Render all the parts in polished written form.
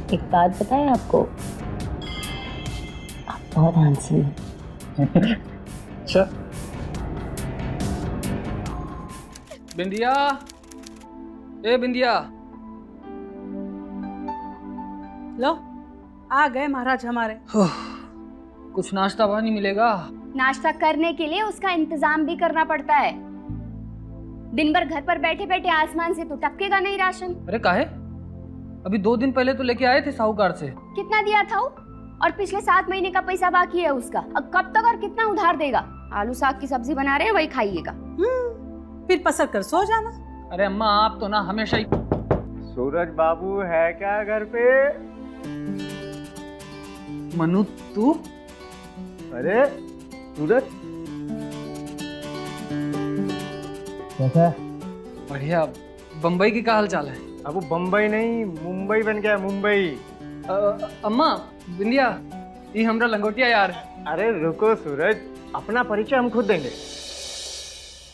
एक बात बताएं आपको, आप बहुत हैंडसम हैं। अच्छा। बिंदिया, ए बिंदिया। लो आ गए महाराज हमारे। कुछ नाश्ता पानी मिलेगा? नाश्ता करने के लिए उसका इंतजाम भी करना पड़ता है। दिन भर घर पर बैठे बैठे आसमान से तो टपकेगा नहीं राशन। अरे काहे? अभी 2 दिन पहले तो लेके आए थे साहूकार से। कितना दिया था वो? और पिछले 7 महीने का पैसा बाकी है उसका। अब कब तक और कितना उधार देगा? आलू साग की सब्जी बना रहे हैं, वही खाइएगा। फिर पसर कर सो जाना। अरे अम्मा आप तो ना हमेशा ही। सूरज बाबू है क्या घर पे? मनु तू? अरे सूरज कैसा है? बढ़िया। बम्बई की क्या हाल चाल है? अब वो बम्बई नहीं मुंबई बन गया, मुंबई। अम्मा बिंदिया, ये हमरा लंगोटिया यार। अरे रुको सूरज, अपना परिचय हम खुद देंगे।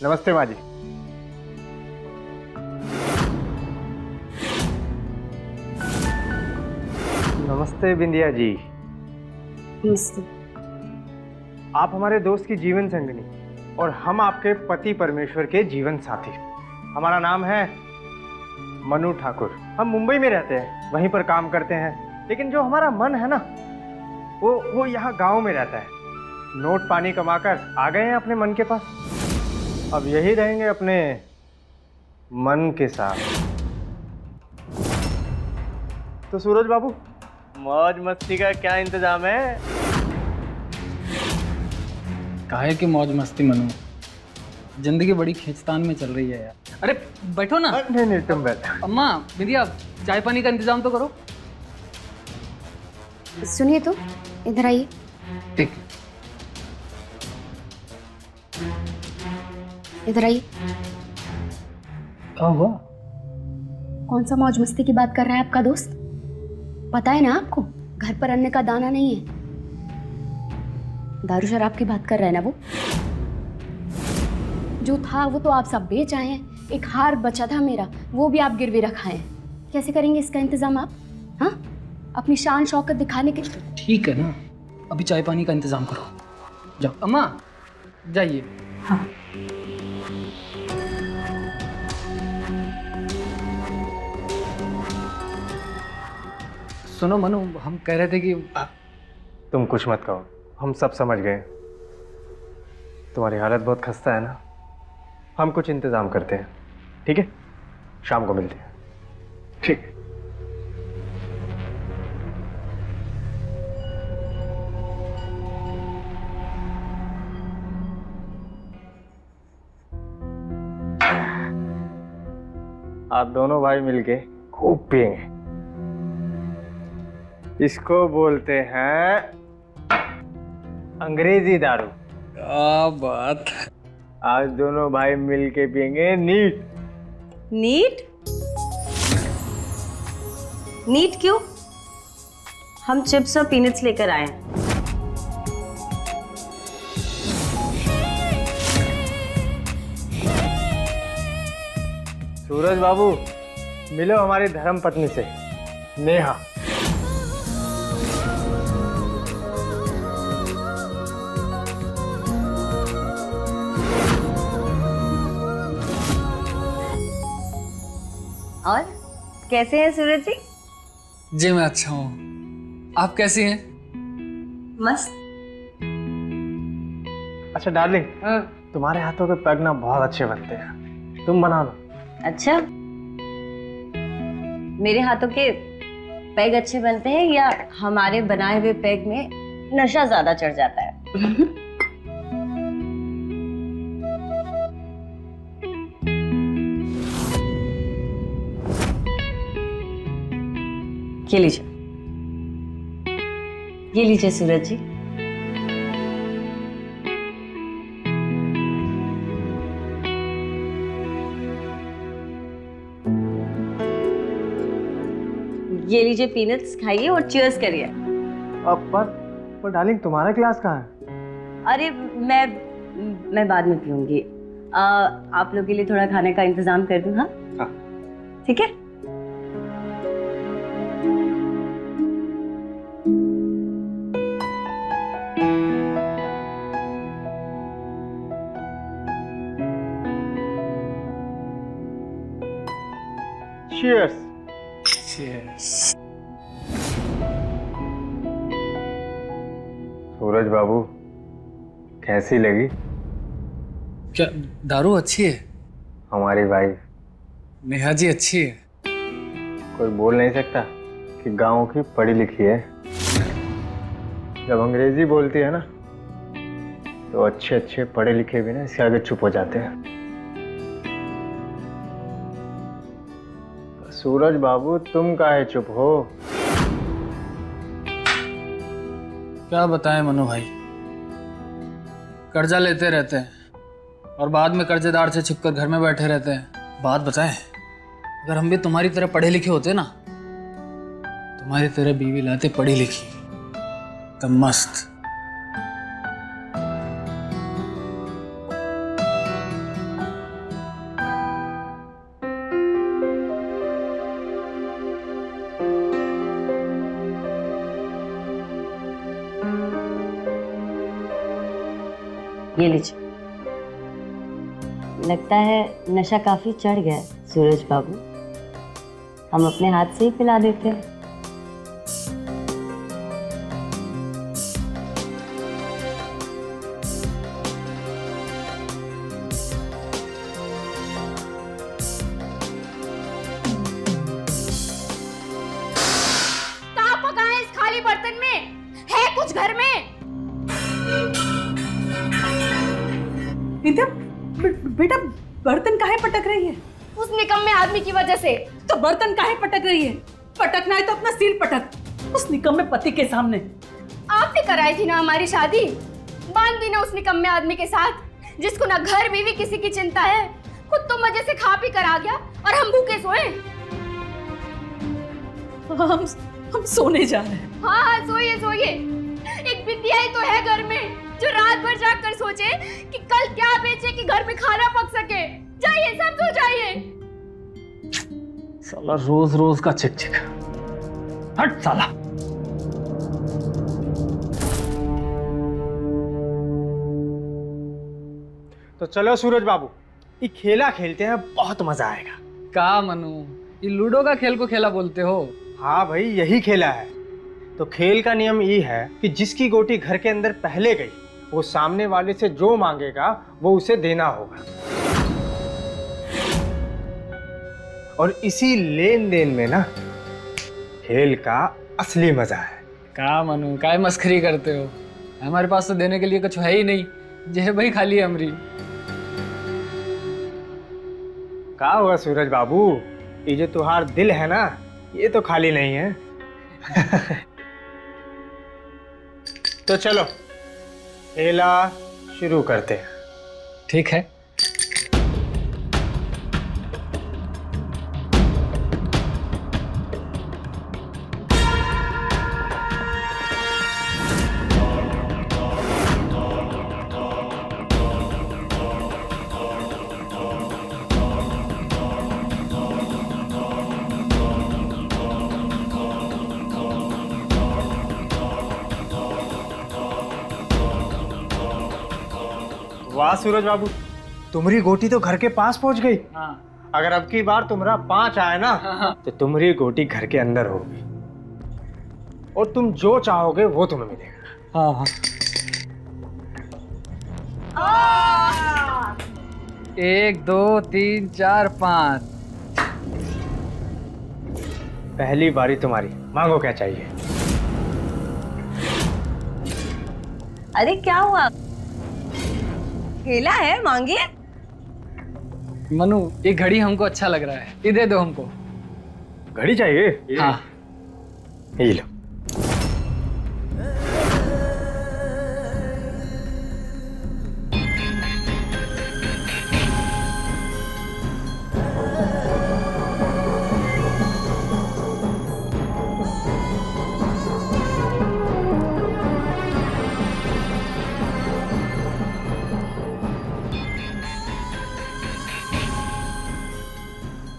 नमस्ते माँ जी। नमस्ते बिंदिया जी। नमस्ते। आप हमारे दोस्त की जीवन संगिनी और हम आपके पति परमेश्वर के जीवन साथी। हमारा नाम है मनु ठाकुर। हम मुंबई में रहते हैं, वहीं पर काम करते हैं, लेकिन जो हमारा मन है ना वो यहाँ गांव में रहता है। नोट पानी कमाकर आ गए हैं अपने मन के पास। अब यही रहेंगे अपने मन के साथ। तो सूरज बाबू, मौज मस्ती का क्या इंतजाम है? काहे की मौज मस्ती मनु, जिंदगी बड़ी खींचतान में चल रही है यार। अरे बैठो ना। नहीं तुम बैठो। अम्मा बिंदिया, चाय पानी का इंतजाम तो करो। सुनिए तो, इधर आइए। ठीक। इधर आइए। क्या हुआ? कौन सा मौज मस्ती की बात कर रहा है आपका दोस्त? पता है ना आपको, घर पर अन्न का दाना नहीं है। दारू शराब की बात कर रहे हैं ना वो? जो था वो तो आप सब बेच आए हैं। एक हार बचा था मेरा, वो भी आप गिरवी रखा है। कैसे करेंगे इसका इंतजाम आप? हाँ, अपनी शान शौकत दिखाने के लिए। ठीक है ना, अभी चाय पानी का इंतजाम करो। जाओ अम्मा, जाइए। हाँ। सुनो मनु, हम कह रहे थे कि तुम कुछ मत कहो, हम सब समझ गए। तुम्हारी हालत बहुत खस्ता है ना, हम कुछ इंतजाम करते हैं, ठीक है? शाम को मिलते हैं। ठीक। आप दोनों भाई मिलके खूब पिएंगे। इसको बोलते हैं अंग्रेजी दारू। क्या बात। आज दोनों भाई मिलके पिएंगे नीट। नीट? नीट क्यों? हम चिप्स और पीनट्स लेकर आए हैं। सूरज बाबू, मिलो हमारी धर्म पत्नी से, नेहा। और कैसे हैं सूरज जी? जी मैं अच्छा हूँ, आप कैसी हैं? मस्त। अच्छा डार्लिंग, तुम्हारे हाथों के पैग ना बहुत अच्छे बनते हैं, तुम बना लो। अच्छा, मेरे हाथों के पैग अच्छे बनते हैं या हमारे बनाए हुए पैग में नशा ज्यादा चढ़ जाता है? ये लीजिए, ये लीजिए सूरज जी। ये लीजिए पीनट्स, खाइए और चीयर्स करिए। अब पर डार्लिंग, तुम्हारा क्लास कहाँ है? अरे मैं बाद में पीऊंगी। आप लोग के लिए थोड़ा खाने का इंतजाम कर दूं? हाँ हाँ। ठीक है। Cheers. सूरज बाबू, कैसी लगी क्या दारू अच्छी है? हमारी वाइफ? नेहा जी अच्छी है। कोई बोल नहीं सकता कि गांव की पढ़ी लिखी है। जब अंग्रेजी बोलती है ना, तो अच्छे अच्छे पढ़े लिखे भी ना इसके आगे चुप हो जाते हैं। सूरज बाबू, तुम काहे चुप हो? क्या बताएं मनु भाई, कर्जा लेते रहते हैं और बाद में कर्जेदार से छिपकर घर में बैठे रहते हैं। बात बताएं, अगर हम भी तुम्हारी तरह पढ़े लिखे होते ना, तुम्हारी तरह बीवी लाते पढ़ी लिखी, तो मस्त। ये लीजिए। लगता है नशा काफी चढ़ गया है सूरज बाबू, हम अपने हाथ से ही पिला देते हैं। कहाँ पका है इस खाली बर्तन में? है कुछ घर में? विद्या, बेटा बर्तन काहे पटक रही है? उस निकम्मे आदमी की वजह से। तो बर्तन काहे पटक रही है? पटकना है तो अपना सिर पटक, उस निकम्मे पति के सामने। आपने कराई थी ना हमारी शादी, बांध दी ना उस निकम्मे आदमी के साथ, जिसको ना घर बीवी किसी की चिंता है, खुद तो मजे से खा पी कर आ गया और हम भूखे सोए। हम सोने जा रहे हैं। हाँ हाँ, सोइए सोइए। एक बिंदिया ही तो है घर में जो रात भर जाग कर सोचे कि कल क्या बेचे कि घर में खाना पक सके। जाइए, सब सो जाइए। साला रोज रोज का चिक चिक, हट साला। तो चलो सूरज बाबू, ये खेला खेलते हैं, बहुत मजा आएगा। का मनु, ये लूडो का खेल को खेला बोलते हो? हाँ भाई, यही खेला है। तो खेल का नियम ये है कि जिसकी गोटी घर के अंदर पहले गई, वो सामने वाले से जो मांगेगा वो उसे देना होगा। और इसी लेन देन में ना खेल का असली मजा है। का मनु, काय मस्खरी करते हो? हमारे पास तो देने के लिए कुछ है ही नहीं, जे भाई खाली अमरी। का हुआ सूरज बाबू, ये जो तुम्हार दिल है ना, ये तो खाली नहीं है। तो चलो खेला शुरू करते हैं। ठीक है। वाह सूरज बाबू, तुम्हारी गोटी तो घर के पास पहुंच गई। हाँ। अगर अब की बार तुम्हारा 5 आए ना, तो तुम्हारी गोटी घर के अंदर होगी और तुम जो चाहोगे वो तुम्हें मिलेगा। हाँ हाँ। 1 2 3 4 5। पहली बारी तुम्हारी, मांगो क्या चाहिए। अरे क्या हुआ? खेला है, मांगिए। मनु, ये घड़ी हमको अच्छा लग रहा है, ये दे दो हमको। घड़ी चाहिए? हाँ। ये लो।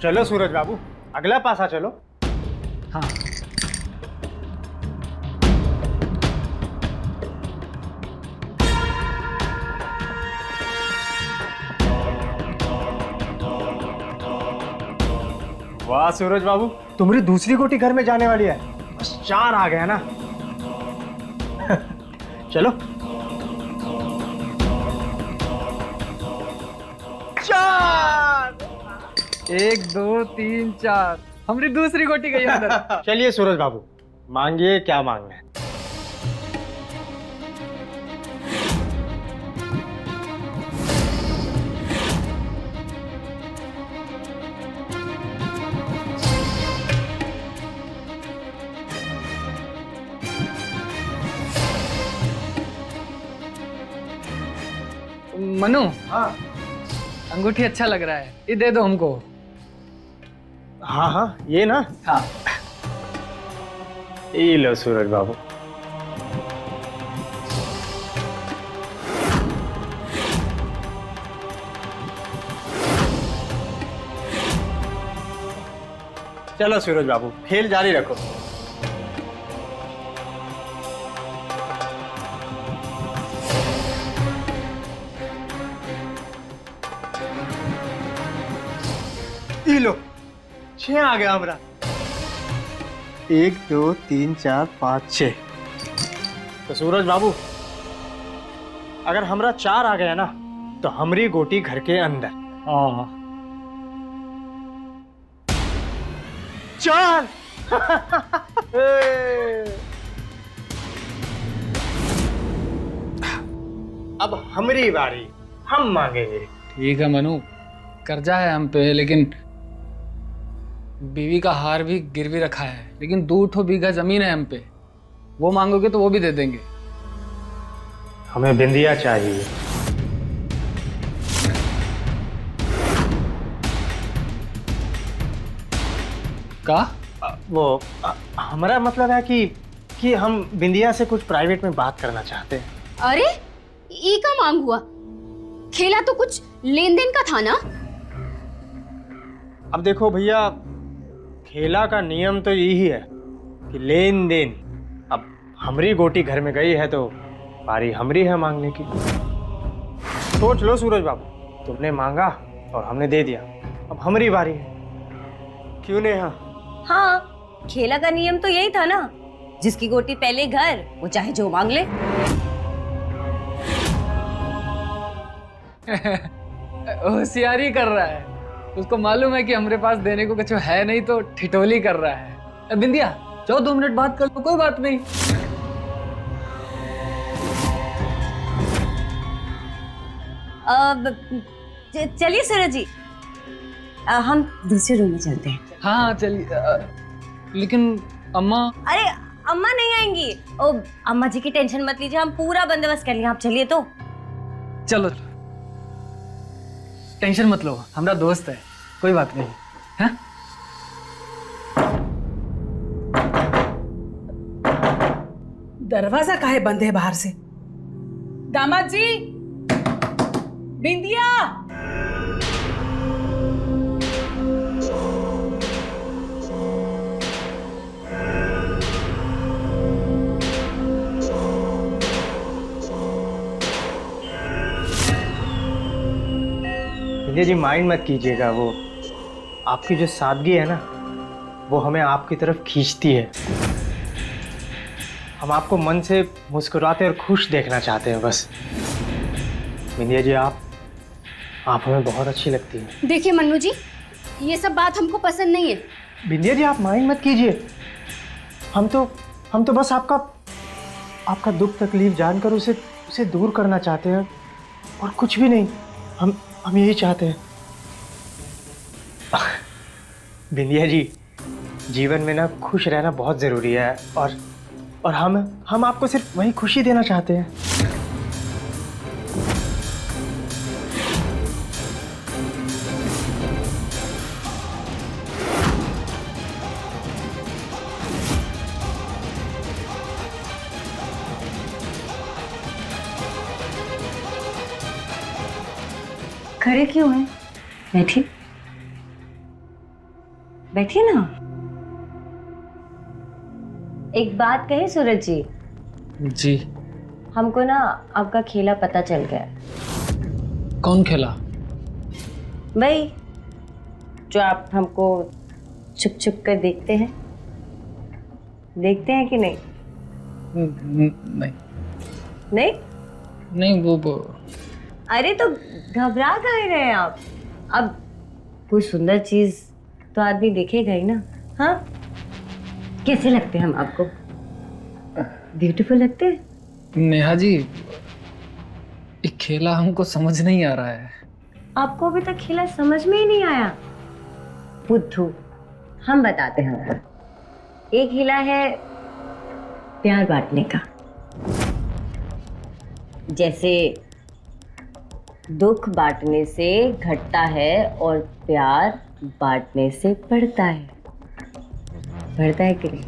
चलो सूरज बाबू, अगला पासा चलो। हाँ। वाह सूरज बाबू, तुम्हारी दूसरी गोटी घर में जाने वाली है। बस 4 आ गया ना। चलो 4। 1 2 3 4 हमारी दूसरी गोटी गई अंदर। चलिए सूरज बाबू, मांगिए क्या मांगना है। मनु, हाँ अंगूठी अच्छा लग रहा है, ये दे दो हमको। हाँ हाँ, ये ना। हाँ। ये लो सूरज बाबू। चलो सूरज बाबू, खेल जारी रखो। ये लो, 6 आ गया हमारा। 1 2 3 4 5 6। तो सूरज बाबू, अगर हमरा 4 आ गया ना, तो हमरी गोटी घर के अंदर। 4। अब हमरी बारी, हम मांगेंगे। ठीक है मनु, कर्जा है हम पे, लेकिन बीवी का हार भी गिरवी रखा है, लेकिन 2 बीघा जमीन है हम पे, वो मांगोगे तो वो भी दे देंगे। हमें बिंदिया चाहिए। का? हमारा मतलब है कि हम बिंदिया से कुछ प्राइवेट में बात करना चाहते हैं। अरे ई का मांग हुआ? खेला तो कुछ लेन देन का था ना। अब देखो भैया, खेला का नियम तो यही है कि लेन देन। अब हमरी गोटी घर में गई है तो बारी हमरी है मांगने की। सोच लो सूरज बाबू, तुमने मांगा और हमने दे दिया, अब हमारी बारी है। क्यों नेहा? हाँ, खेला का नियम तो यही था ना, जिसकी गोटी पहले घर, वो चाहे जो मांग ले। होशियारी कर रहा है, उसको मालूम है कि हमारे पास देने को कुछ है नहीं, तो ठिठोली कर रहा है। बिंदिया जाओ, 2 मिनट बात कर लो, कोई बात नहीं। चलिए सूरज जी, हम दूसरे रूम में चलते हैं। हाँ चलिए। लेकिन अम्मा? अरे अम्मा नहीं आएंगी। ओ, अम्मा जी की टेंशन मत लीजिए, हम पूरा बंदोबस्त कर लिए। आप चलिए तो। चलो, टेंशन मत लो, हमारा दोस्त है, कोई बात नहीं है। दरवाजा काहे बंद है बाहर से? दामाद जी, बिंदिया। विजय जी माइंड मत कीजिएगा, वो आपकी जो सादगी है ना, वो हमें आपकी तरफ खींचती है। हम आपको मन से मुस्कुराते और खुश देखना चाहते हैं बस। विंध्या जी, आप हमें बहुत अच्छी लगती हैं। देखिए मन्नू जी, ये सब बात हमको पसंद नहीं है। विंध्या जी, आप माइंड मत कीजिए। हम तो बस आपका दुख तकलीफ जानकर उसे दूर करना चाहते हैं, और कुछ भी नहीं। हम यही चाहते हैं। विंध्या जी, जीवन में ना खुश रहना बहुत ज़रूरी है, और हम आपको सिर्फ वही खुशी देना चाहते हैं। खड़े क्यों हैं? बैठिए, बैठिए ना। एक बात कही सूरज जी। जी। हमको ना आपका खेला पता चल गया। कौन खेला? भाई, जो आप हमको छुप छुप कर देखते हैं कि नहीं? नहीं नहीं? नहीं वो अरे तो घबरा काहे रहे हैं आप? अब कोई सुंदर चीज तो आदमी देखेगा ही ना। हाँ, कैसे लगते हैं हम आपको? ब्यूटीफुल लगते हैं? नेहा जी, एक खेला हमको समझ नहीं आ रहा है। आपको अभी तक खेला समझ में ही नहीं आया? बुद्धू, हम बताते हैं आपको। एक खेला है प्यार बांटने का। जैसे दुख बांटने से घटता है और प्यार बांटने से बढ़ता है। बढ़ता है कि नहीं?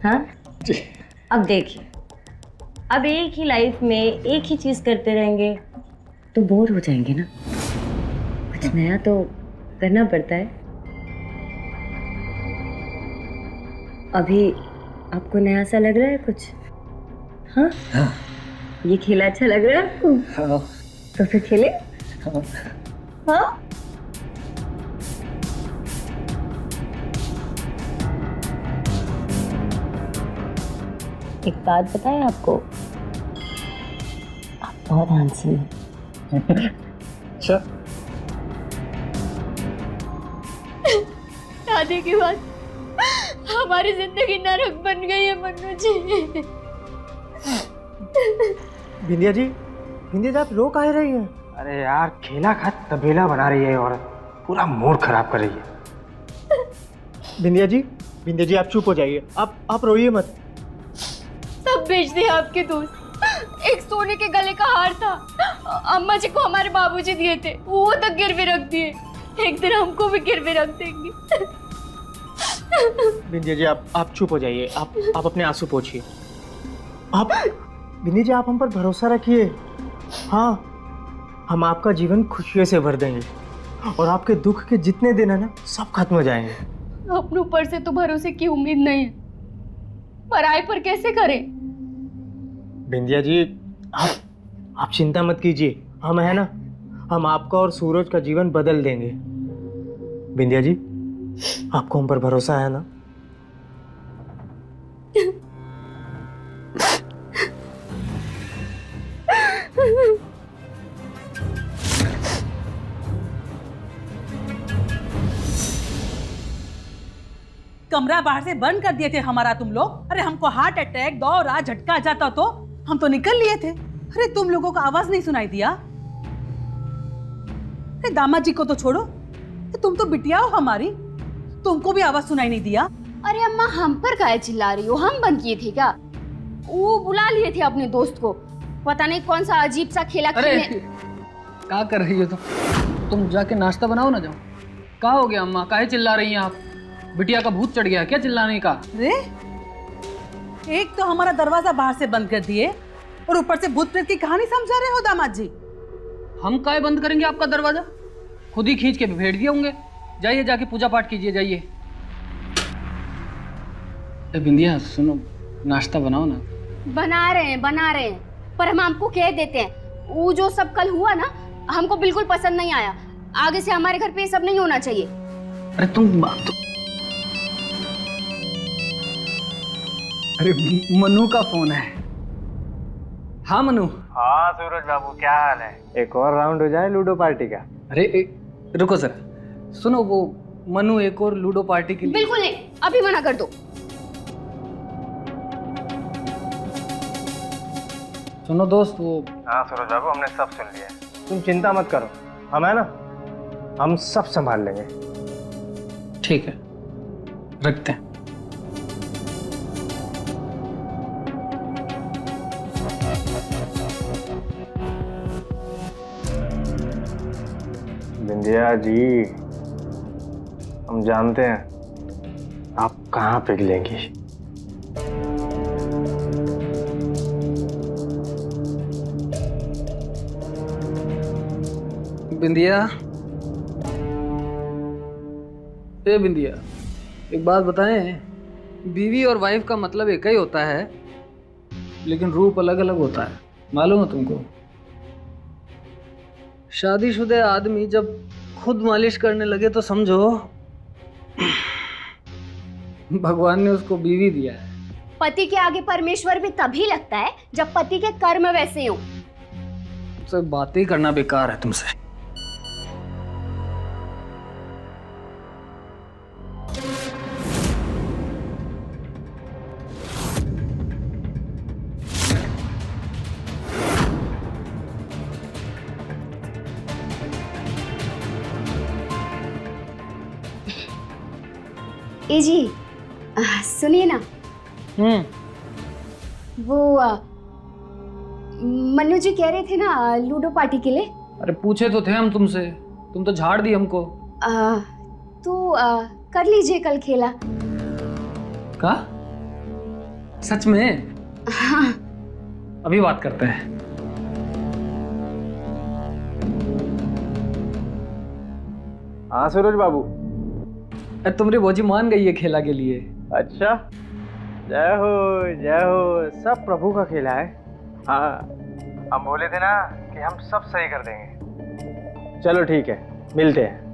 हाँ? अब देखिए, अब एक ही लाइफ में एक ही चीज करते रहेंगे तो बोर हो जाएंगे ना। कुछ नया तो करना पड़ता है। अभी आपको नया सा लग रहा है कुछ? हाँ? हाँ। ये खेला अच्छा लग रहा है आपको? हाँ। तो फिर खेले? हाँ। हाँ? एक बात बताएं आपको, आप बहुत हैंडसम हैं। अच्छा, शादी के बाद हमारी जिंदगी नरक बन गई है मन्नू जी। बिंदिया जी आप रो काहे रही हैं? अरे यार, खेला खा तबेला बना रही है औरत, पूरा मूड खराब कर रही है। बिंदिया जी आप चुप हो जाइए, आप रोइए मत। सब बेच दिए आपके दोस्त। एक सोने के गले का हार था, अम्मा जी को हमारे बाबूजी दिए थे, वो तक गिरवी रख दिए। एक दिन हमको भी गिरवी रख देंगे। बिंदिया जी आप चुप हो जाइए, आप अपने आंसू पोंछिए। बिंदिया जी, आप हम पर भरोसा रखिए। हाँ, हम आपका जीवन खुशियों से भर देंगे और आपके दुख के जितने दिन है ना, सब खत्म हो जाएंगे। अपने ऊपर से तो भरोसे की उम्मीद नहीं है, पराई पर कैसे करें? बिंदिया जी आप चिंता मत कीजिए, हम है ना, हम आपका और सूरज का जीवन बदल देंगे। बिंदिया जी, आपको हम पर भरोसा है ना? कमरा बाहर से बंद कर दिए थे हमारा तुम लोग। अरे हमको हार्ट अटैक, दौरा, झटका आ जाता तो हम तो निकल लिए थे। अरे तुम लोगों को आवाज नहीं सुनाई दिया? अरे दामाद जी को तो छोड़ो, तुम तो बिटिया हो हमारी, तुमको भी आवाज सुनाई नहीं दिया? अरे अम्मा, हम पर काहे चिल्ला रही हो? हम बंद किए थे क्या? वो बुला लिए थे अपने दोस्त को, पता नहीं कौन सा अजीब सा खेला खेलने। क्या कर रही हो तुम जाके नाश्ता बनाओ ना। जाओ। क्या हो गया अम्मा, काहे चिल्ला रही हैं आप? बिटिया का भूत चढ़ गया क्या चिल्लाने का? अरे एक तो हमारा दरवाजा बाहर से बंद कर दिए और ऊपर से भूत प्रेत की कहानी समझा रहे हो दामाद जी। हम काहे बंद करेंगे आपका दरवाजा? खुद ही खींच के भेड़ दिए होंगे। जाइए, जाके पूजा पाठ कीजिए, जाइए। बिंदिया सुनो, नाश्ता बनाओ ना। बना रहे हैं, पर हम आपको कह देते हैं, वो जो सब कल हुआ ना, हमको बिल्कुल पसंद नहीं आया। आगे से हमारे घर पे ये सब नहीं होना चाहिए। अरे तुम अरे मनु का फोन है। हाँ मनु। हाँ सूरज बाबू, क्या हाल है? एक और राउंड हो जाए लूडो पार्टी का। अरे रुको सर, सुनो, वो मनु एक और लूडो पार्टी के लिए। बिल्कुल नहीं, अभी मना कर दो। सुनो दोस्त, वो हाँ सूरज बाबू, हमने सब सुन लिया, तुम चिंता मत करो, हम है ना, हम सब संभाल लेंगे। ठीक है, रखते हैं। बिंदिया जी, हम जानते हैं आप कहाँ पिघलेंगी। बिंदिया, ए बिंदिया, एक बात बताएं, बीवी और वाइफ का मतलब एक ही होता है, लेकिन रूप अलग अलग होता है, मालूम है तुमको? शादीशुदा आदमी जब खुद मालिश करने लगे तो समझो भगवान ने उसको बीवी दिया है। पति के आगे परमेश्वर भी तभी लगता है जब पति के कर्म वैसे हो। तो बातें करना बेकार है तुमसे। ए जी, सुनिए ना, वो मन्नू जी कह रहे थे ना लूडो पार्टी के लिए। अरे पूछे तो थे हम तुमसे, तुम तो झाड़ दी हमको। तो कर लीजिए कल खेला। का? सच में? हाँ। अभी बात करते हैं। हाँ सूरज बाबू। अरे तुम्हारी भौजी मान गई है खेला के लिए। अच्छा, जय हो, सब प्रभु का खेला है। हाँ, हम बोले थे ना कि हम सब सही कर देंगे। चलो ठीक है, मिलते हैं।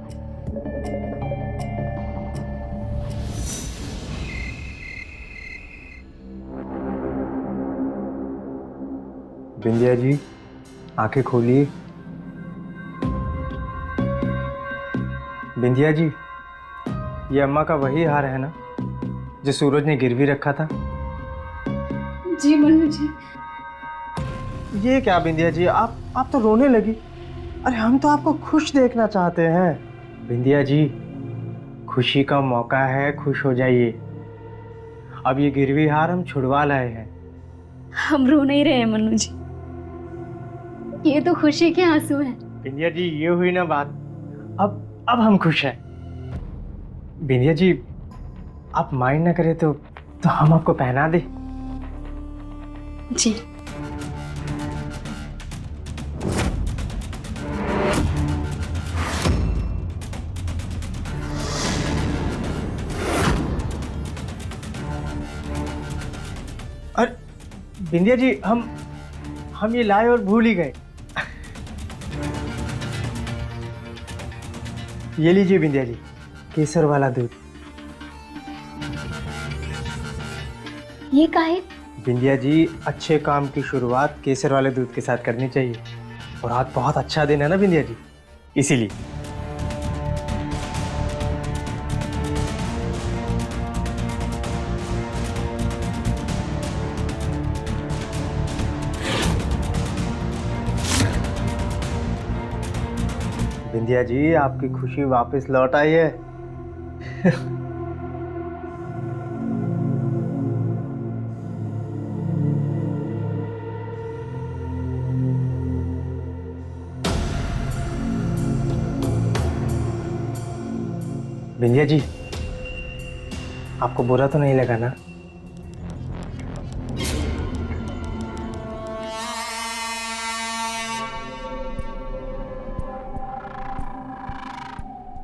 बिंदिया जी, आंखें खोलिए। बिंदिया जी, ये अम्मा का वही हार है ना जो सूरज ने गिरवी रखा था? जी मन्नू जी। ये क्या बिंदिया जी, आप तो रोने लगी। अरे हम तो आपको खुश देखना चाहते हैं। बिंदिया जी, खुशी का मौका है, खुश हो जाइए। अब ये गिरवी हार हम छुड़वा लाए हैं। हम रो नहीं रहे हैं मन्नू जी, ये तो खुशी के आंसू हैं। बिंदिया जी, ये हुई ना बात। अब हम खुश हैं। बिंदिया जी, आप माइंड ना करें तो हम आपको पहना दे। जी। अरे बिंदिया जी, हम ये लाए और भूल ही गए। ये लीजिए बिंदिया जी, केसर वाला दूध। ये काहे? बिंदिया जी, अच्छे काम की शुरुआत केसर वाले दूध के साथ करनी चाहिए। और आज बहुत अच्छा दिन है ना बिंदिया जी, इसीलिए। बिंदिया जी, आपकी खुशी वापस लौट आई है। बिंदिया जी, आपको बुरा तो नहीं लगा ना?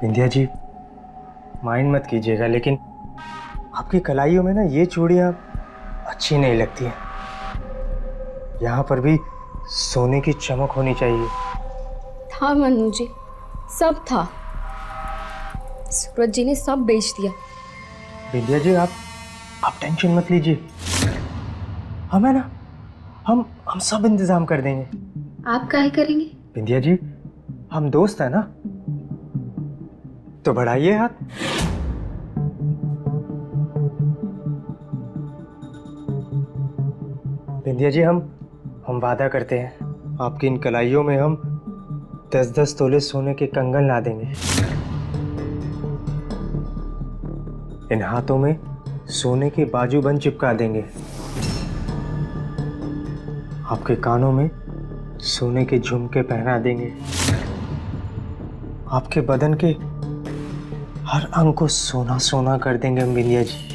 बिंदिया जी, माइंड मत कीजिएगा, लेकिन आपकी कलाइयों में ना ये चूड़ियाँ अच्छी नहीं लगती हैं। यहाँ पर भी सोने की चमक होनी चाहिए। था मन्नू जी, सब था। सूरज जी ने सब बेच दिया। बिंदिया जी, आप टेंशन मत लीजिए। हम है ना, हम सब इंतजाम कर देंगे। आप काहे करेंगे? बिंदिया जी, हम दोस्त हैं ना, तो बढ़ाइए हाथ। बिंदिया जी, हम वादा करते हैं, आपकी इन कलाइयों में हम 10-10 तोले सोने के कंगन ला देंगे। इन हाथों में सोने के बाजूबंद चिपका देंगे। आपके कानों में सोने के झुमके पहना देंगे। आपके बदन के हर अंग को सोना सोना कर देंगे हम बिंदिया जी।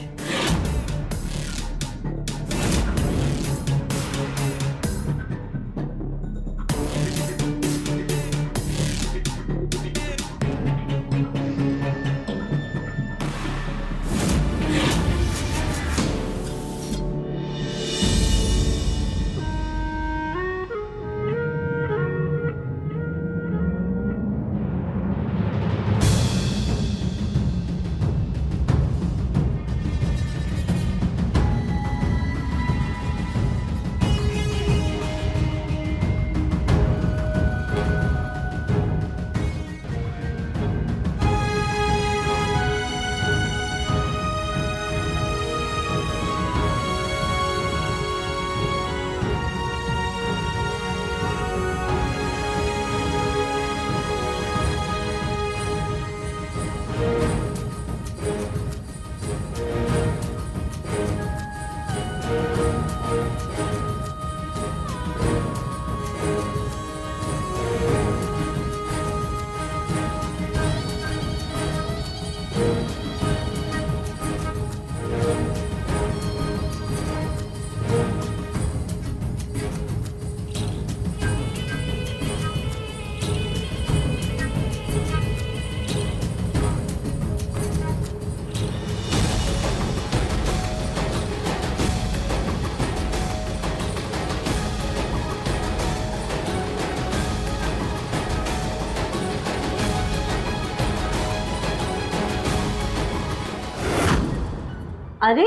अरे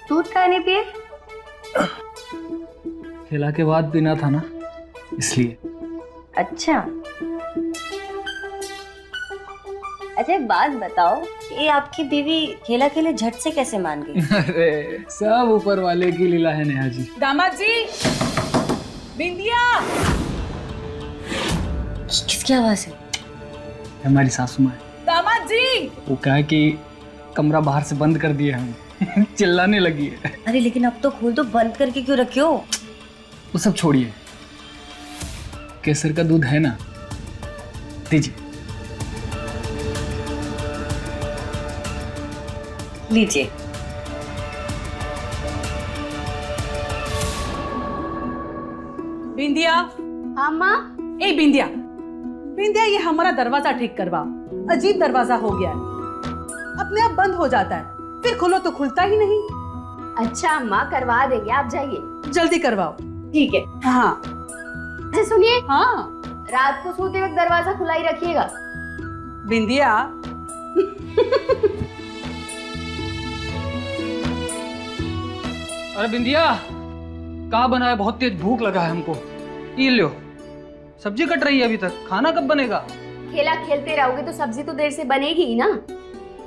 दूध का नहीं पिए? खेला के बाद पीना था ना, इसलिए। अच्छा अच्छा, एक बात बताओ, ये आपकी बीवी खेला खेले झट से कैसे मान गई? अरे सब ऊपर वाले की लीला है नेहा जी। दामाद जी, बिंदिया। किसकी आवाज है? हमारी सासू माँ है। दामाद जी। वो कहा कि कमरा बाहर से बंद कर दिया हम चिल्लाने लगी है। अरे लेकिन अब तो खोल दो, बंद करके क्यों रखे हो? वो सब छोड़िए, केसर का दूध है ना, दीजिए। लीजिए। बिंदिया। हाँ माँ। ए बिंदिया, बिंदिया ये हमारा दरवाजा ठीक करवा। अजीब दरवाजा हो गया है, अपने आप बंद हो जाता है, फिर खोलो तो खुलता ही नहीं। अच्छा अम्मा, करवा देंगे, आप जाइए। जल्दी करवाओ। ठीक है। हाँ अच्छा सुनिए, हाँ। रात को सोते वक्त दरवाजा खुला ही रखिएगा। बिंदिया। अरे बिंदिया, कहाँ बना है? बहुत तेज भूख लगा है हमको। ये लो, सब्जी कट रही है अभी तक, खाना कब बनेगा? खेला खेलते रहोगे तो सब्जी तो देर से बनेगी ही ना।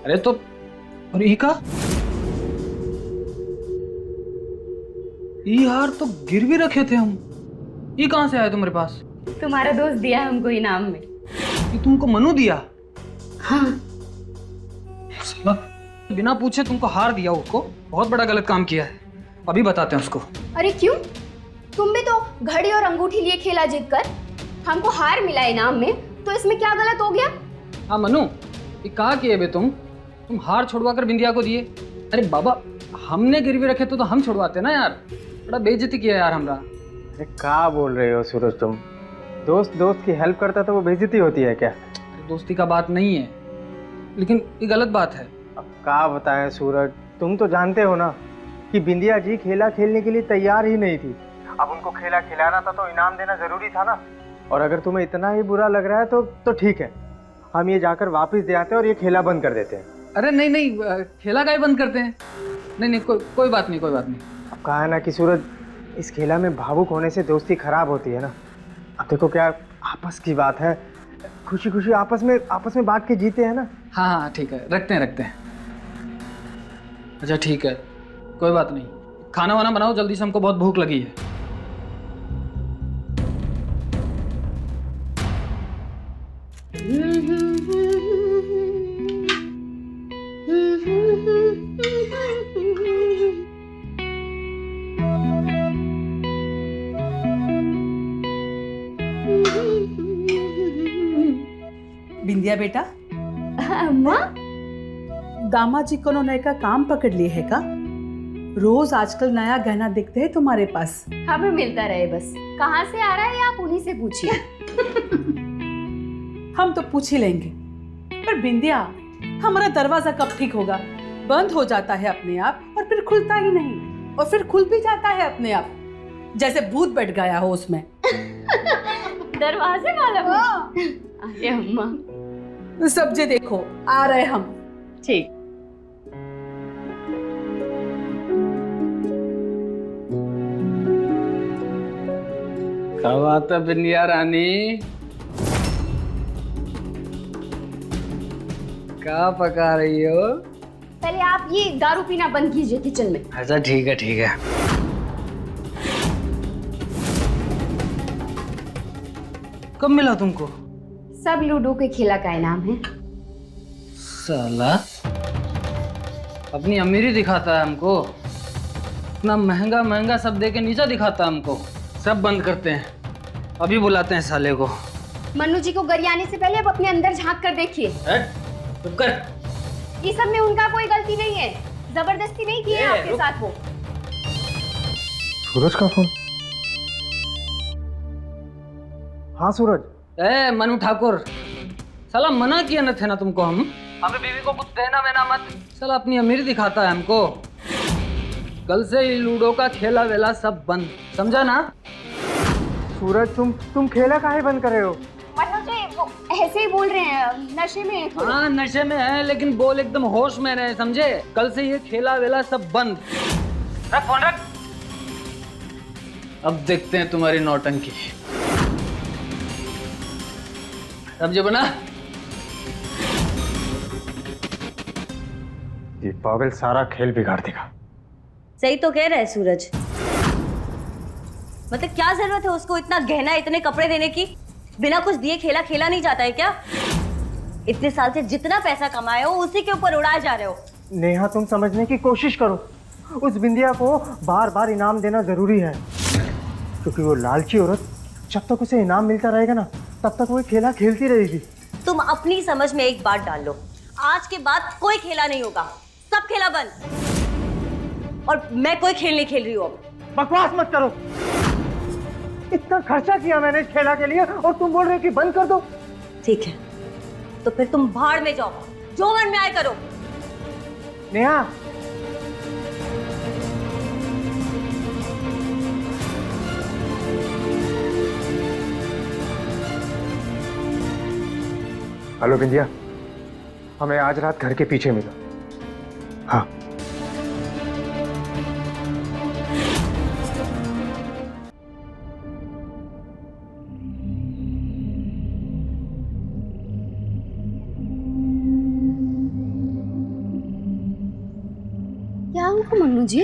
अरे तो और ये का? ये यार तो गिरवी रखे थे हम, ये कहाँ से आया तुम्हारे पास? तुम्हारा दोस्त दिया हमको इनाम में। ये तुमको मनु दिया? हाँ। साला, बिना पूछे तुमको हार दिया उसको, बहुत बड़ा गलत काम किया है, अभी बताते हैं उसको। अरे क्यों? तुम भी तो घड़ी और अंगूठी लिए खेला जीत कर, हमको हार मिला इनाम में, तो इसमें क्या गलत हो गया? हाँ मनु, ये कहा किए बे तुम हार छुड़वा कर बिंदिया को दिए। अरे बाबा, हमने गिरवी रखे तो हम छुड़वाते ना यार, बड़ा बेइज्जती किया यार हमरा। अरे क्या बोल रहे हो सूरज तुम? दोस्त दोस्त की हेल्प करता तो वो बेइज्जती होती है क्या? दोस्ती का बात नहीं है, लेकिन ये गलत बात है। अब क्या बताएं सूरज, तुम तो जानते हो ना कि बिंदिया जी खेला खेलने के लिए तैयार ही नहीं थी। अब उनको खेला खिलाना था तो इनाम देना जरूरी था ना। और अगर तुम्हें इतना ही बुरा लग रहा है तो ठीक है, हम ये जाकर वापस दे आते हैं और ये खेला बंद कर देते हैं। अरे नहीं नहीं, खेला का ही बंद करते हैं। नहीं नहीं, कोई बात नहीं, कोई बात नहीं। अब कहा है ना कि सूरज, इस खेला में भावुक होने से दोस्ती खराब होती है ना। अब देखो क्या आपस की बात है, खुशी खुशी आपस में बांट के जीते हैं ना। हाँ हाँ ठीक है, रखते हैं। अच्छा ठीक है, कोई बात नहीं। खाना वाना बनाओ जल्दी से, हमको बहुत भूख लगी है। बिंदिया बेटा, अम्मा, दामाद जी को नए का काम पकड़ लिए है का? रोज आजकल नया गहना दिखते हैं तुम्हारे पास। हमें मिलता रहे बस। कहाँ से आ रहा है आप उन्हीं से पूछिए। हम तो पूछ ही लेंगे, पर बिंदिया, हमारा दरवाजा कब ठीक होगा? बंद हो जाता है अपने आप और फिर खुलता ही नहीं, और फिर खुल भी जाता है अपने आप, जैसे भूत बैठ गया हो उसमें। दरवाजे वाला भूत? अरे अम्मा। सब्जी देखो, आ रहे हम। ठीक। कब आता बिंदिया रानी? क्या पका रही हो? पहले आप ये दारू पीना बंद कीजिए किचन में। अच्छा ठीक है ठीक है। कब मिला तुमको? सब लूडो के खेला का इनाम है। साला अपनी अमीरी दिखाता है हमको, इतना महंगा महंगा सब दे के नीचा दिखाता है हमको। सब बंद करते हैं, अभी बुलाते हैं साले को। मन्नू जी को गरियाने से पहले अब अपने अंदर झांक कर देखिए। चुप कर। ये सब में उनका कोई गलती नहीं है, जबरदस्ती नहीं की है आपके साथ वो। सूरज का फोन। हाँ सूरज। ए मनु ठाकुर, साला मना किया न थे ना तुमको हम, हमें बीवी को कुछ देना वेना मत। साला अपनी अमीरी दिखाता है हमको। कल से ही लूडो का खेला वेला सब बंद, समझा ना? सूरज तुम खेला काहे बंद कर रहे हो? मन्नू जी वो ऐसे ही बोल रहे हैं, नशे में है थोड़ा। हाँ नशे में है, लेकिन बोल एकदम होश में रहे, समझे? कल से ये खेला वेला सब बंद। रख फोन रख। अब देखते हैं तुम्हारी नौटंकी। सब्जी बना। ये पागल सारा खेल बिगाड़ देगा। सही तो कह रहा है सूरज। मतलब क्या जरूरत है उसको इतना गहना, इतने कपड़े देने की? बिना कुछ दिए खेला खेला नहीं जाता है क्या? इतने साल से जितना पैसा कमाए हो उसी के ऊपर उड़ाए जा रहे हो। नेहा, तुम समझने की कोशिश करो। उस बिंदिया को बार बार इनाम देना जरूरी है, क्योंकि वो लालची औरत जब तक उसे इनाम मिलता रहेगा ना, तब तक वो खेला खेलती रहेगी। तुम अपनी समझ में एक बात डाल लो, आज के बाद कोई खेला नहीं होगा, सब खेला बंद। और मैं कोई खेल नहीं खेल रही हूँ अब। बकवास मत करो। इतना खर्चा किया मैंने इस खेला के लिए और तुम बोल रहे हो कि बंद कर दो। ठीक है, तो फिर तुम भाड़ में जाओ, जो मन में आए करो। नेहा, हेलो बिंदिया, हमें आज रात घर के पीछे मिलो। हाँ। क्या हुआ मन्नू जी,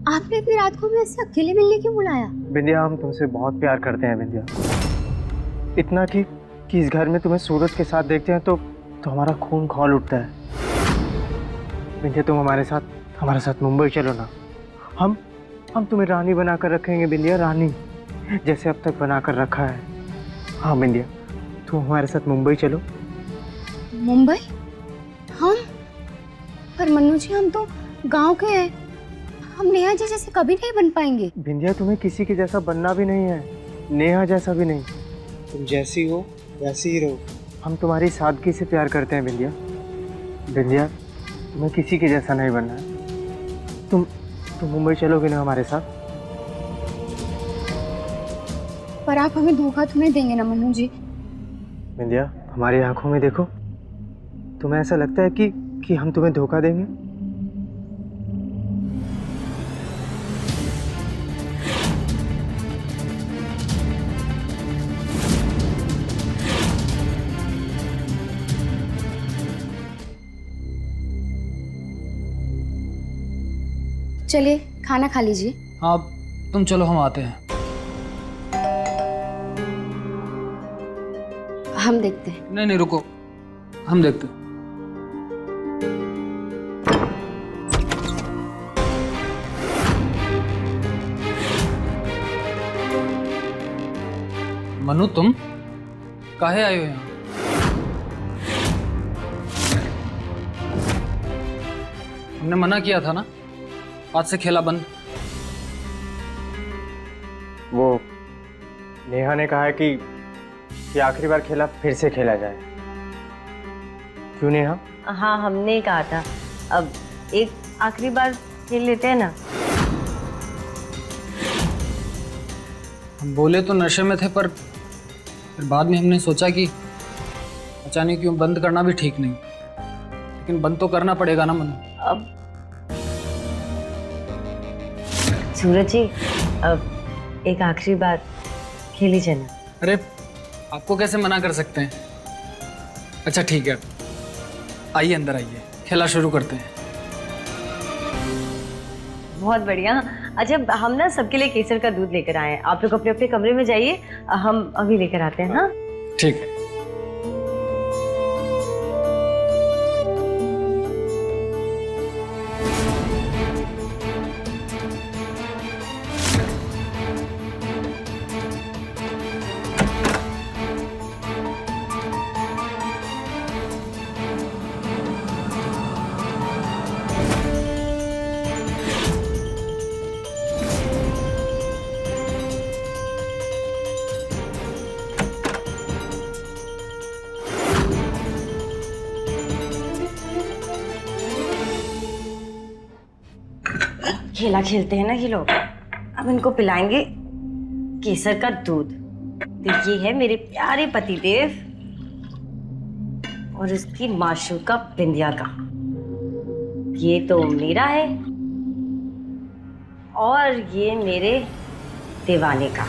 आपने इतनी रात को हमें ऐसे अकेले मिलने क्यों बुलाया? बिंदिया, हम तुमसे बहुत प्यार करते हैं बिंदिया। इतना कि इस घर में तुम्हें सूरज के साथ देखते हैं तो हमारा खून खौल उठता है। बिंदिया, तुम हमारे साथ मुंबई चलो ना। हम तुम्हें रानी बनाकर रखेंगे बिंदिया, रानी जैसे अब तक बनाकर रखा है। हाँ बिंदिया, तुम हमारे साथ मुंबई चलो। मुंबई? हम? पर मन्नू जी, हम तो गांव के हैं, हम नेहा जी जैसे कभी नहीं बन पाएंगे। बिंदिया, तुम्हें किसी के जैसा बनना भी नहीं है, नेहा जैसा भी नहीं। तुम जैसी हो वैसी ही रहो। हम तुम्हारी सादगी से प्यार करते हैं बिंदिया। बिंदिया, तुम्हें किसी के जैसा नहीं बनना है। तुम मुंबई चलोगे ना हमारे साथ? पर आप हमें धोखा तो नहीं देंगे ना मन्नू जी? बिंदिया, हमारी आंखों में देखो। तुम्हें ऐसा लगता है कि हम तुम्हें धोखा देंगे? चलिए खाना खा लीजिए। हाँ तुम चलो, हम आते हैं। हम देखते हैं। नहीं नहीं रुको, हम देखते हैं। मनु, तुम काहे आए हो यहाँ? हमने मना किया था ना, आज से खेला बंद। वो नेहा ने कहा है कि आखिरी बार खेला फिर से खेला जाए। क्यों नेहा? हाँ, हमने ही कहा था, अब एक आखिरी बार खेल लेते हैं ना। हम बोले तो नशे में थे, पर फिर बाद में हमने सोचा कि अचानक क्यों बंद करना भी ठीक नहीं, लेकिन बंद तो करना पड़ेगा ना मनु। अब सूरज जी, अब एक आखिरी बार खेल ही जाना। अरे आपको कैसे मना कर सकते हैं? अच्छा ठीक है, आइए अंदर आइए, खेला शुरू करते हैं। बहुत बढ़िया। अच्छा, हम ना सबके लिए केसर का दूध लेकर आए हैं, आप लोग अपने अपने कमरे में जाइए, हम अभी लेकर आते हैं। हाँ ठीक है। खेला खेलते हैं ना ये लोग, अब इनको पिलाएंगे केसर का दूध। तो ये है मेरे प्यारे पतिदेव, और उसकी माशूका बिंदिया का। ये तो मेरा है और ये मेरे दीवाने का।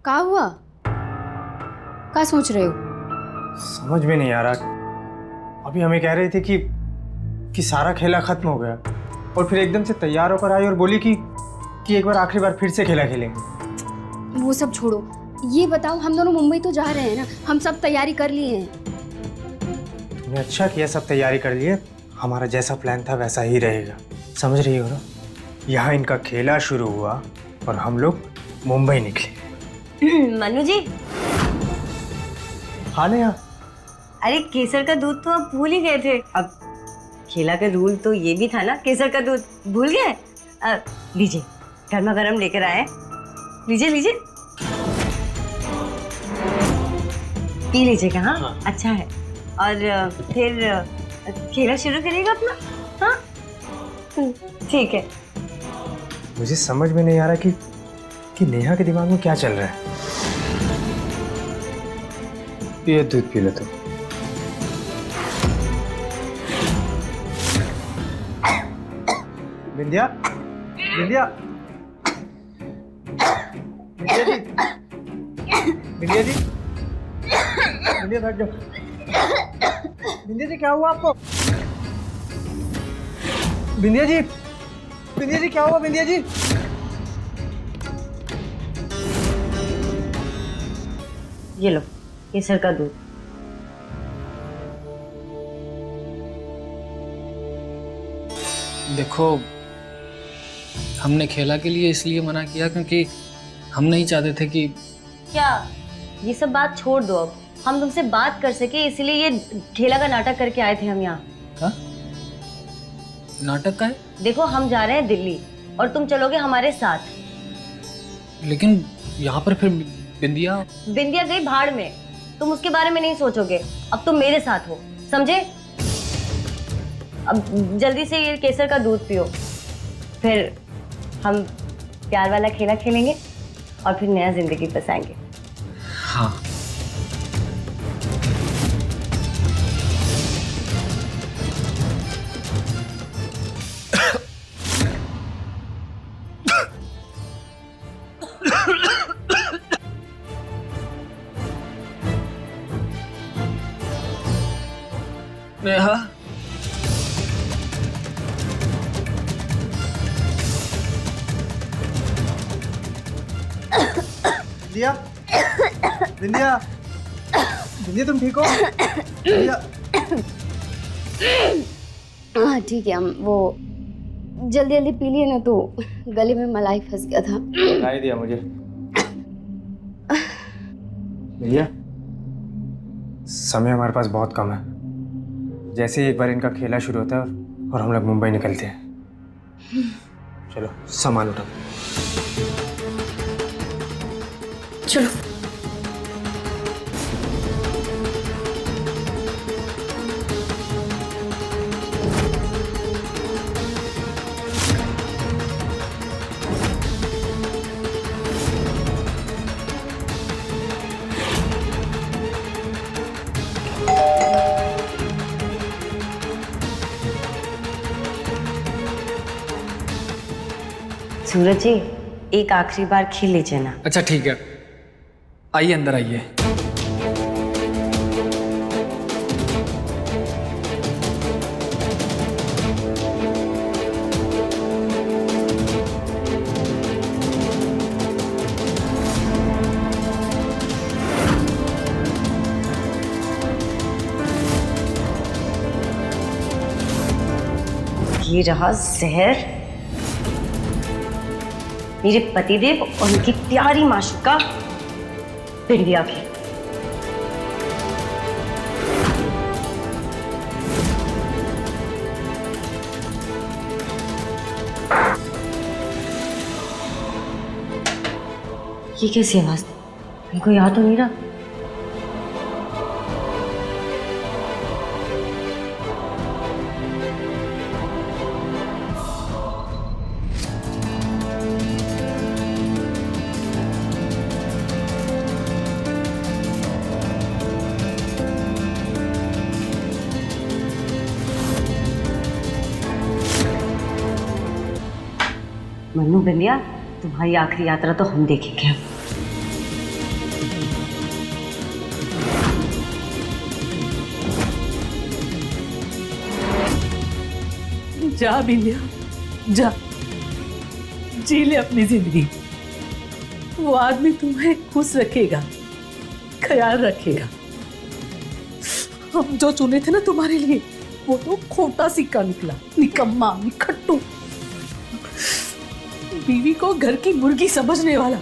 क्या हुआ? क्या सोच रहे हो? समझ में नहीं आ रहा। अभी हमें कह रही थी कि सारा खेला खत्म हो गया और फिर एकदम से तैयार होकर आई और बोली कि एक बार आखिरी बार फिर से खेला खेलेंगे। वो सब छोड़ो, ये बताओ हम दोनों मुंबई तो जा रहे हैं ना, हम सब तैयारी कर लिए हैं। तुमने अच्छा किया सब तैयारी कर लिए। हमारा जैसा प्लान था वैसा ही रहेगा, समझ रही हो ना। यहाँ इनका खेला शुरू हुआ और हम लोग मुंबई निकले। मनु जी। हाँ नेहा। अरे केसर का दूध तो आप भूल ही गए थे। अब खेला का रूल तो ये भी था ना, केसर का दूध भूल गए? लीजिए, गर्मा गर्म लेकर आए। लीजिए लीजिए, पी लीजिएगा। हाँ अच्छा है। और फिर खेला शुरू करिएगा अपना। हाँ ठीक है। मुझे समझ में नहीं आ रहा कि नेहा के दिमाग में क्या चल रहा है। ये दूध पी लो तुम। बिंदिया, बिंदिया, बिंदिया जी, बिंदिया जी, बिंदिया बैठ जाओ। बिंदिया जी क्या हुआ आपको? बिंदिया जी, बिंदिया जी क्या हुआ? बिंदिया जी, ये लो केसर का दूध। देखो, हमने खेला के लिए इसलिए मना किया क्योंकि हम नहीं चाहते थे कि क्या ये सब बात छोड़ दो। अब हम तुमसे बात कर सके इसलिए ये खेला का नाटक करके आए थे हम यहाँ। हाँ? नाटक का है? देखो हम जा रहे हैं दिल्ली और तुम चलोगे हमारे साथ। लेकिन यहाँ पर फिर बिंदिया बिंदिया गई भाड़ में, तुम उसके बारे में नहीं सोचोगे। अब तुम मेरे साथ हो, समझे? अब जल्दी से ये केसर का दूध पियो, फिर हम प्यार वाला खेला खेलेंगे और फिर नया जिंदगी बसाएंगे। हाँ। नेहा, बिंदिया, बिंदिया, बिंदिया तुम ठीक हो? बिंदिया। हाँ ठीक है, हम वो जल्दी जल्दी पी लिए ना तो गले में मलाई फंस गया था। लाई दिया मुझे। भैया, समय हमारे पास बहुत कम है। जैसे ही एक बार इनका खेला शुरू होता है और हम लोग मुंबई निकलते हैं। चलो सामान उठाओ। चलो। सूरज जी, एक आखिरी बार खेल लीजिए ना। अच्छा ठीक है, आइए अंदर आइए। ये रहा जहर, मेरे पतिदेव और उनकी प्यारी माशूका बिंदिया की। ये कैसी आवाज थी? इनको याद तो नहीं रहा। मन्नू बिंदिया, तुम्हारी आखिरी यात्रा तो हम देखेंगे अब। जा बिंदिया, जा, जी ले अपनी जिंदगी। वो आदमी तुम्हें खुश रखेगा, ख्याल रखेगा। हम जो चुने थे ना तुम्हारे लिए, वो तो खोटा सिक्का निकला, निकम्मा, निखट्टू, बीवी को घर की मुर्गी समझने वाला।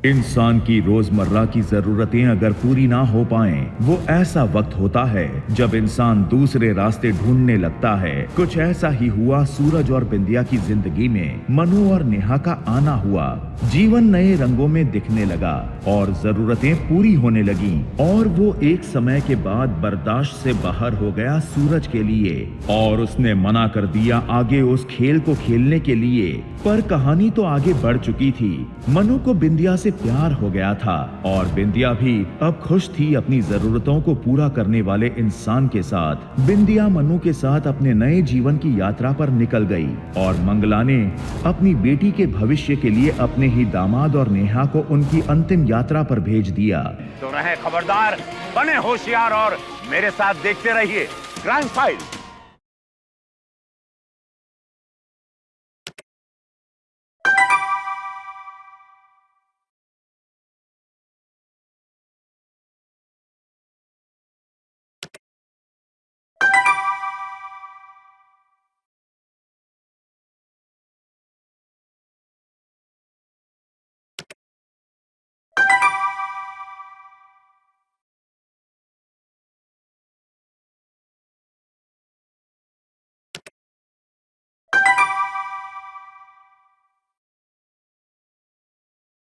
इंसान की रोजमर्रा की जरूरतें अगर पूरी ना हो पाएं, वो ऐसा वक्त होता है जब इंसान दूसरे रास्ते ढूंढने लगता है। कुछ ऐसा ही हुआ सूरज और बिंदिया की जिंदगी में। मनु और नेहा का आना हुआ, जीवन नए रंगों में दिखने लगा और जरूरतें पूरी होने लगी। और वो एक समय के बाद बर्दाश्त से बाहर हो गया सूरज के लिए और उसने मना कर दिया आगे उस खेल को खेलने के लिए। पर कहानी तो आगे बढ़ चुकी थी। मनु को बिंदिया से प्यार हो गया था और बिंदिया भी अब खुश थी अपनी जरूरतों को पूरा करने वाले इंसान के साथ। बिंदिया मनु के साथ अपने नए जीवन की यात्रा पर निकल गई और मंगला ने अपनी बेटी के भविष्य के लिए अपने ही दामाद और नेहा को उनकी अंतिम यात्रा पर भेज दिया। तो रहे खबरदार, बने होशियार और मेरे साथ देखते रहिए क्राइम फाइल।